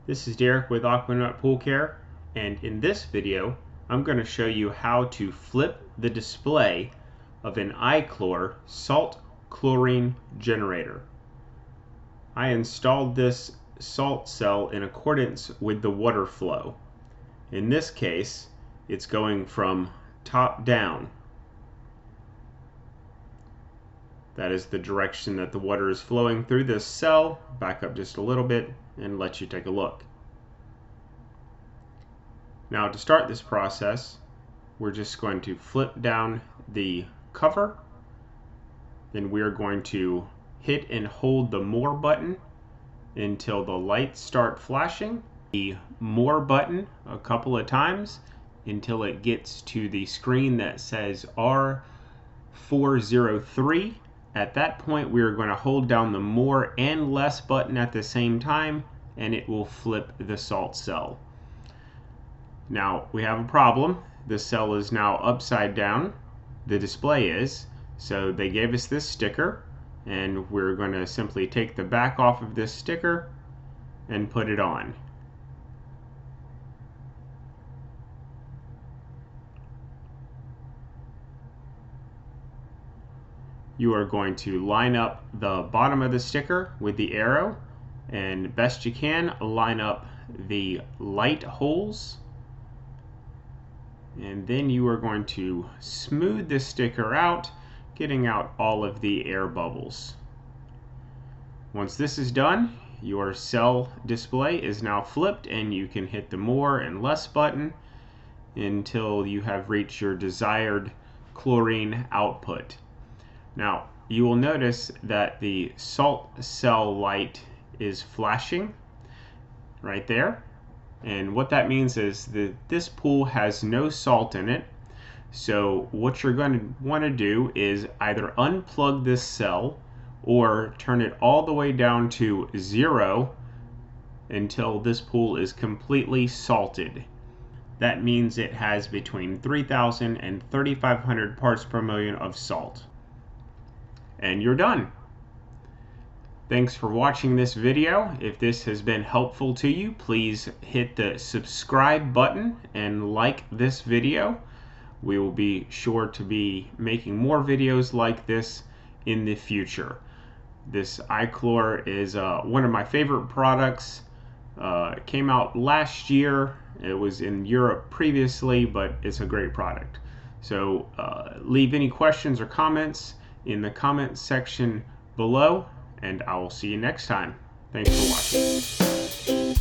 This is Derek with Aquanut Pool Care, and in this video I'm going to show you how to flip the display of an iCHLOR salt chlorine generator. I installed this salt cell in accordance with the water flow. In this case, it's going from top down. That is the direction that the water is flowing through this cell. Back up just a little bit and let you take a look. Now to start this process, we're just going to flip down the cover. Then we're going to hit and hold the more button until the lights start flashing. The more button a couple of times until it gets to the screen that says R403. At that point, we're going to hold down the more and less button at the same time, and it will flip the salt cell. Now, we have a problem. The cell is now upside down. The display is. So they gave us this sticker, and we're going to simply take the back off of this sticker and put it on. You are going to line up the bottom of the sticker with the arrow, and best you can line up the light holes, and then you are going to smooth the sticker out, getting out all of the air bubbles. Once this is done, your cell display is now flipped, and you can hit the more and less button until you have reached your desired chlorine output. Now, you will notice that the salt cell light is flashing right there. And what that means is that this pool has no salt in it. So what you're going to want to do is either unplug this cell or turn it all the way down to 0 until this pool is completely salted. That means it has between 3,000 and 3,500 parts per million of salt. And you're done. Thanks for watching this video. If this has been helpful to you, please hit the subscribe button and like this video. We will be sure to be making more videos like this in the future. This iCHLOR is one of my favorite products. It came out last year. It was in Europe previously, but it's a great product. So leave any questions or comments in the comment section below, and I will see you next time. Thanks for watching.